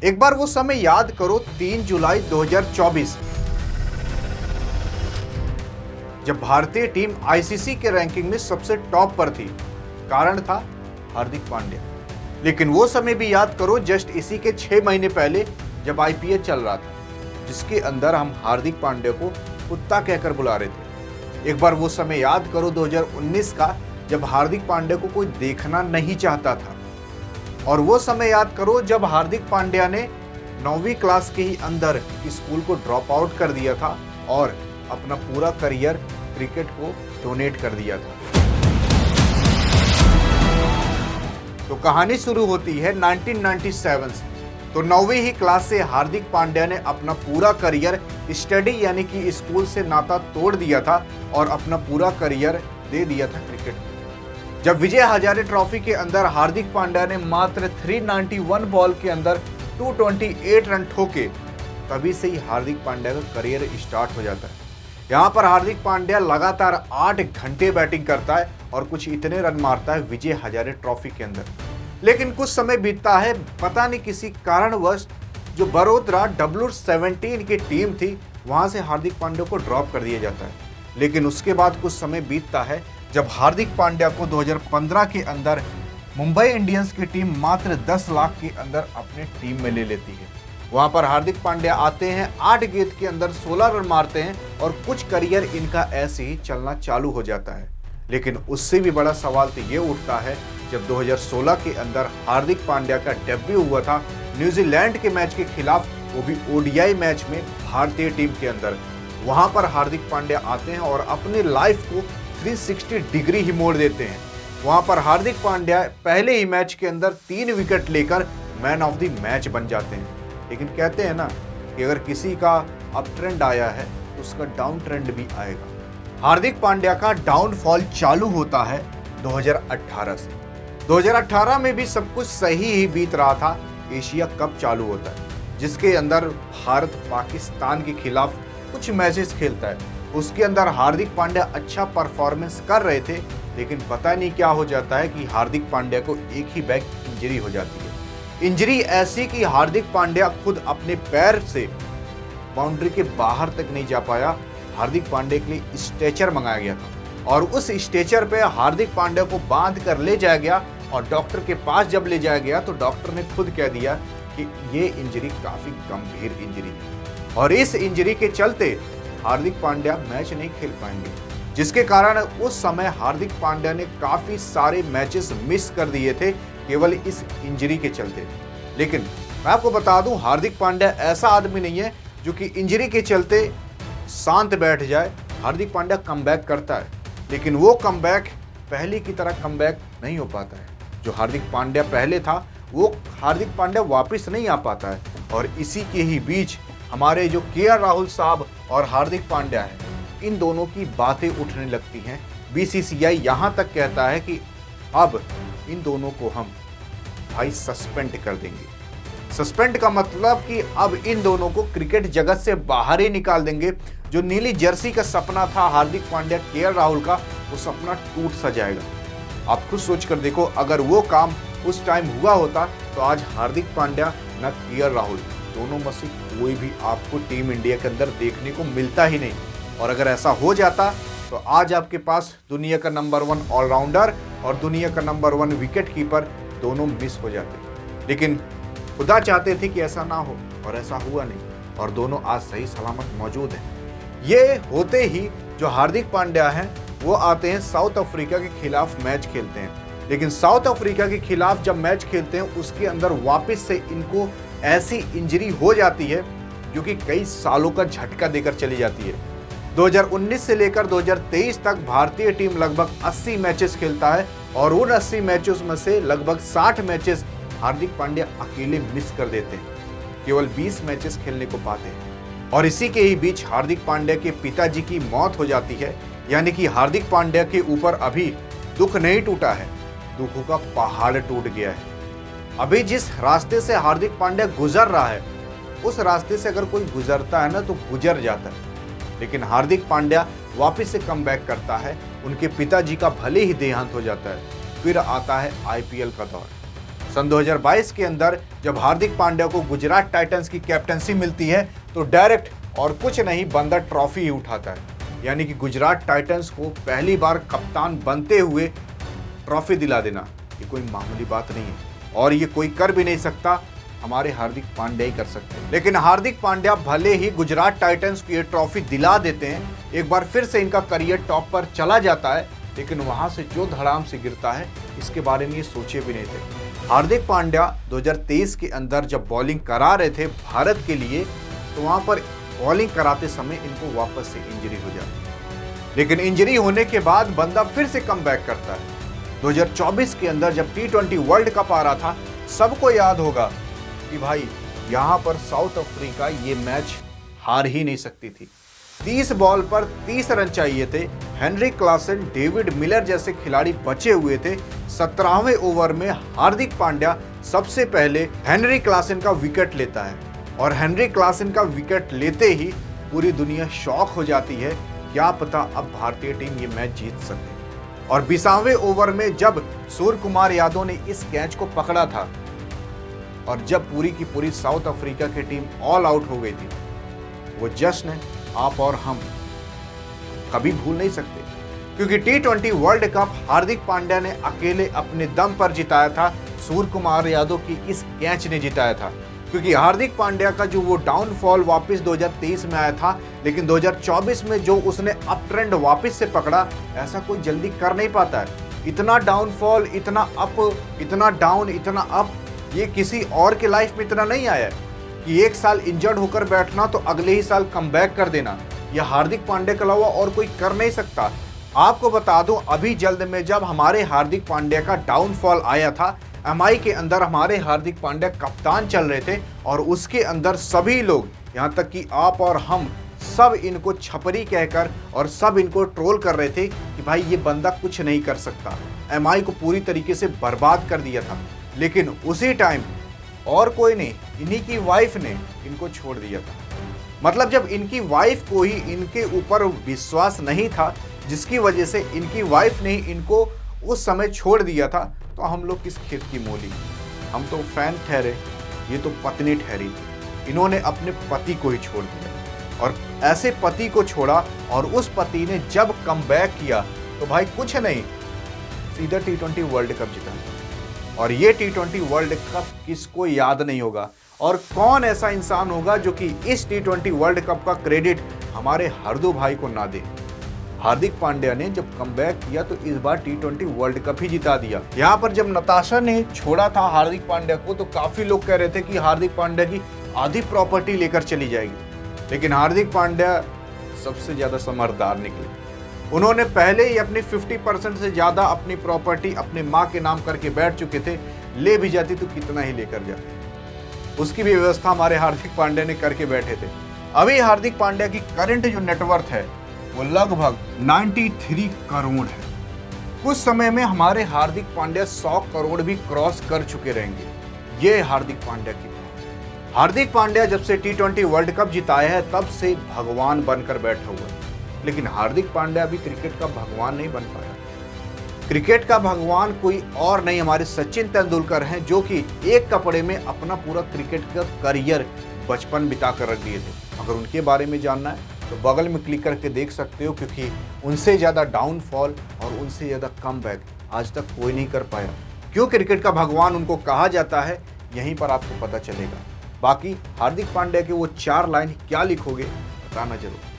एक बार वो समय याद करो, 3 जुलाई 2024, जब भारतीय टीम आईसीसी के रैंकिंग में सबसे टॉप पर थी। कारण था हार्दिक पांड्या। लेकिन वो समय भी याद करो, जस्ट इसी के 6 महीने पहले जब आईपीएल चल रहा था, जिसके अंदर हम हार्दिक पांड्या को कुत्ता कहकर बुला रहे थे। एक बार वो समय याद करो 2019 का, जब हार्दिक पांड्या को कोई देखना नहीं चाहता था। और वो समय याद करो जब हार्दिक पांड्या ने 9वीं क्लास के ही अंदर स्कूल को ड्रॉप आउट कर दिया था और अपना पूरा करियर क्रिकेट को डोनेट कर दिया था। तो कहानी शुरू होती है 1997 से। तो 9वीं ही क्लास से हार्दिक पांड्या ने अपना पूरा करियर स्टडी यानी कि स्कूल से नाता तोड़ दिया था और अपना पूरा करियर दे दिया था क्रिकेट को। जब विजय हजारे ट्रॉफी के अंदर हार्दिक पांड्या ने मात्र 391 बॉल के अंदर 228 रन ठोके, तभी से ही हार्दिक पांड्या का करियर स्टार्ट हो जाता है। यहाँ पर हार्दिक पांड्या लगातार 8 घंटे बैटिंग करता है और कुछ इतने रन मारता है विजय हजारे ट्रॉफी के अंदर। लेकिन कुछ समय बीतता है, पता नहीं किसी कारणवश जो बड़ोदरा W17 की टीम थी, वहां से हार्दिक पांड्या को ड्रॉप कर दिया जाता है। लेकिन उसके बाद कुछ समय बीतता है जब हार्दिक पांड्या को 2015 के अंदर मुंबई इंडियंस की टीम मात्र 10 लाख के अंदर अपने टीम में ले लेती है। वहां पर हार्दिक पांड्या आते हैं, 8 गेंद के अंदर 16 रन मारते हैं और कुछ करियर इनका ऐसे ही चलना चालू हो जाता है। लेकिन उससे भी बड़ा सवाल तो ये उठता है जब 2016 के अंदर हार्दिक पांड्या का डेब्यू हुआ था न्यूजीलैंड के मैच के खिलाफ, वो भी ओडीआई मैच में भारतीय टीम के अंदर। वहां पर हार्दिक पांड्या आते हैं और अपनी लाइफ को 360 डिग्री ही मोड़ देते हैं। वहां पर हार्दिक पांड्या पहले ही मैच के अंदर 3 विकेट लेकर मैन ऑफ द मैच बन जाते हैं। लेकिन कहते हैं ना कि अगर किसी का अप ट्रेंड आया है तो उसका डाउन ट्रेंड भी आएगा। हार्दिक पांड्या का डाउनफॉल चालू होता है 2018 से। 2018 में भी सब कुछ सही ही बीत रहा था। एशिया कप चालू होता है, जिसके अंदर भारत पाकिस्तान के खिलाफ कुछ मैचेस खेलता है। उसके अंदर हार्दिक पांड्या अच्छा परफॉर्मेंस कर रहे थे, लेकिन पता नहीं क्या हो जाता है कि हार्दिक पांड्या को एक ही बैक इंजरी हो जाती है। इंजरी ऐसी कि हार्दिक पांड्या खुद अपने पैर से बाउंड्री के बाहर तक नहीं जा पाया। हार्दिक पांड्या के लिए स्ट्रेचर मंगाया गया था और उस स्ट्रेचर पे हार्दिक पांड्या को बांध कर ले जाया गया और डॉक्टर के पास जब ले जाया गया तो डॉक्टर ने खुद कह दिया कि ये इंजरी काफी गंभीर इंजरी है और इस इंजरी के चलते हार्दिक पांड्या मैच नहीं खेल पाएंगे, जिसके कारण उस समय हार्दिक पांड्या ने काफी सारे मैचेस मिस कर दिए थे केवल इस इंजरी के चलते। लेकिन मैं आपको बता दूं, हार्दिक पांड्या ऐसा आदमी नहीं है जो कि इंजरी के चलते शांत बैठ जाए। हार्दिक पांड्या कमबैक करता है, लेकिन वो कमबैक पहले की तरह कमबैक नहीं हो पाता है। जो हार्दिक पांड्या पहले था वो हार्दिक पांड्या वापस नहीं आ पाता है। और इसी के ही बीच हमारे जो केएल राहुल साहब और हार्दिक पांड्या है, इन दोनों की बातें उठने लगती हैं। बीसीसीआई यहाँ तक कहता है कि अब इन दोनों को हम भाई सस्पेंड कर देंगे। सस्पेंड का मतलब कि अब इन दोनों को क्रिकेट जगत से बाहर ही निकाल देंगे। जो नीली जर्सी का सपना था हार्दिक पांड्या केएल राहुल का, वो सपना टूट सा जाएगा। आप खुद सोच कर देखो, अगर वो काम उस टाइम हुआ होता तो आज हार्दिक पांड्या न केएल राहुल, दोनों में से कोई भी आपको टीम इंडिया के अंदर देखने को मिलता ही नहीं। और अगर ऐसा हो जाता तो आज आपके पास दुनिया का नंबर 1 ऑलराउंडर और दुनिया का नंबर 1 विकेट कीपर दोनों मिस हो जाते। लेकिन खुदा चाहते थे कि ऐसा ना हो और ऐसा हुआ नहीं और दोनों आज सही सलामत मौजूद हैं। ये होते ही जो हार्दिक पांड्या हैं वो आते हैं साउथ अफ्रीका के खिलाफ मैच खेलते हैं। लेकिन साउथ अफ्रीका के खिलाफ जब मैच खेलते हैं उसके अंदर वापस से इनको ऐसी इंजरी हो जाती है जो कि कई सालों का झटका देकर चली जाती है। 2019 से लेकर 2023 तक भारतीय टीम लगभग 80 मैचेस खेलता है और उन 80 मैचेस में से लगभग 60 मैचेस हार्दिक पांड्या अकेले मिस कर देते हैं। केवल 20 मैचेस खेलने को पाते हैं। और इसी के ही बीच हार्दिक पांड्या के पिताजी की मौत हो जाती है। यानी कि हार्दिक पांड्या के ऊपर अभी दुख नहीं टूटा है, दुखों का पहाड़ टूट गया है। अभी जिस रास्ते से हार्दिक पांड्या गुजर रहा है, उस रास्ते से अगर कोई गुजरता है ना तो गुजर जाता है। लेकिन हार्दिक पांड्या वापस से कमबैक करता है। उनके पिताजी का भले ही देहांत हो जाता है, फिर आता है आईपीएल का दौर। सन 2022 के अंदर जब हार्दिक पांड्या को गुजरात टाइटंस की कैप्टनसी मिलती है तो डायरेक्ट और कुछ नहीं बंदा ट्रॉफी ही उठाता है। यानी कि गुजरात टाइटंस को पहली बार कप्तान बनते हुए ट्रॉफी दिला देना ये कोई मामूली बात नहीं है और ये कोई कर भी नहीं सकता, हमारे हार्दिक पांड्या ही कर सकते हैं। लेकिन हार्दिक पांड्या भले ही गुजरात टाइटंस को ये ट्रॉफी दिला देते हैं, एक बार फिर से इनका करियर टॉप पर चला जाता है, लेकिन वहां से जो धड़ाम से गिरता है इसके बारे में ये सोचे भी नहीं थे। हार्दिक पांड्या 2023 के अंदर जब बॉलिंग करा रहे थे भारत के लिए तो वहां पर बॉलिंग कराते समय इनको वापस से इंजरी हो जाती है, लेकिन इंजरी होने के बाद बंदा फिर से कम बैक करता है। 2024 के अंदर जब T20 वर्ल्ड कप आ रहा था, सबको याद होगा कि भाई यहां पर साउथ अफ्रीका ये मैच हार ही नहीं सकती थी। 30 बॉल पर 30 रन चाहिए थे। हेनरी क्लासन, डेविड मिलर जैसे खिलाड़ी बचे हुए थे। 17वें ओवर में हार्दिक पांड्या सबसे पहले हेनरी क्लासन का विकेट लेता है और हेनरी क्लासन का विकेट लेते ही पूरी दुनिया शॉक हो जाती है, क्या पता अब भारतीय टीम ये मैच जीत सकती। और 20वें ओवर में जब सूर्य कुमार यादव ने इस कैच को पकड़ा था और जब पूरी की पूरी साउथ अफ्रीका की टीम ऑल आउट हो गई थी, वो जश्न आप और हम कभी भूल नहीं सकते, क्योंकि T20 world cup Hardik Pandya ने अकेले अपने दम पर जिताया था, सूर्य कुमार यादव की इस कैच ने जिताया था। क्योंकि हार्दिक पांड्या का जो वो डाउनफॉल वापस 2023 में आया था, लेकिन 2024 में जो उसने अप ट्रेंड वापस से पकड़ा, ऐसा कोई जल्दी कर नहीं पाता है। इतना डाउनफॉल, इतना अप, इतना डाउन, इतना अप, ये किसी और के लाइफ में इतना नहीं आया कि एक साल इंजर्ड होकर बैठना तो अगले ही साल कमबैक कर देना। यह हार्दिक पांड्या के अलावा और कोई कर नहीं सकता। आपको बता दूं, अभी जल्द में जब हमारे हार्दिक पांड्या का डाउनफॉल आया था, एमआई के अंदर हमारे हार्दिक पांड्या कप्तान चल रहे थे और उसके अंदर सभी लोग, यहाँ तक कि आप और हम सब इनको छपरी कहकर और सब इनको ट्रोल कर रहे थे कि भाई ये बंदा कुछ नहीं कर सकता। एमआई को पूरी तरीके से बर्बाद कर दिया था। लेकिन उसी टाइम और कोई नहीं, इन्हीं की वाइफ ने इनको छोड़ दिया था। मतलब जब इनकी वाइफ को ही इनके ऊपर विश्वास नहीं था, जिसकी वजह से इनकी वाइफ ने इनको उस समय छोड़ दिया था, तो हम लोग किस खेत की मूली। हम तो फैन ठहरे, ये तो पत्नी ठहरी। इन्होंने अपने पति को ही छोड़ दिया और ऐसे पति को छोड़ा और उस पति ने जब कमबैक किया तो भाई कुछ नहीं, सीधा T20 वर्ल्ड कप जीता। और ये T20 वर्ल्ड कप किसको याद नहीं होगा और कौन ऐसा इंसान होगा जो कि इस T20 वर्ल्ड कप का क्रेडिट हमारे हार्दू भाई को ना दे। हार्दिक पांड्या ने जब कमबैक किया तो इस बार T20 वर्ल्ड कप ही जिता दिया। यहाँ पर जब नताशा ने छोड़ा था हार्दिक पांड्या को तो काफी लोग कह रहे थे कि हार्दिक पांड्या की आधी प्रॉपर्टी लेकर चली जाएगी, लेकिन हार्दिक पांड्या सबसे ज्यादा समझदार निकले। उन्होंने पहले ही अपनी 50% से ज्यादा अपनी प्रॉपर्टी अपने माँ के नाम करके बैठ चुके थे। ले भी जाती तो कितना ही लेकर जाते, उसकी भी व्यवस्था हमारे हार्दिक पांड्या ने करके बैठे थे। अभी हार्दिक पांड्या की करंट जो नेटवर्थ है वो लगभग 93 करोड़ है। कुछ समय में हमारे हार्दिक पांड्या 100 करोड़ भी क्रॉस कर चुके रहेंगे। ये हार्दिक पांड्या की बात। हार्दिक पांड्या जब से T20 वर्ल्ड कप जिताया है तब से भगवान बनकर बैठा हुआ है, लेकिन हार्दिक पांड्या अभी क्रिकेट का भगवान नहीं बन पाया। क्रिकेट का भगवान कोई और नहीं, हमारे सचिन तेंदुलकर हैं, जो कि एक कपड़े में अपना पूरा क्रिकेट का करियर बचपन बिता कर रख दिए थे। अगर उनके बारे में जानना है तो बगल में क्लिक करके देख सकते हो, क्योंकि उनसे ज़्यादा डाउनफॉल और उनसे ज़्यादा कमबैक आज तक कोई नहीं कर पाया। क्यों क्रिकेट का भगवान उनको कहा जाता है, यहीं पर आपको पता चलेगा। बाकी हार्दिक पांड्या के वो 4 लाइन क्या लिखोगे बताना जरूर।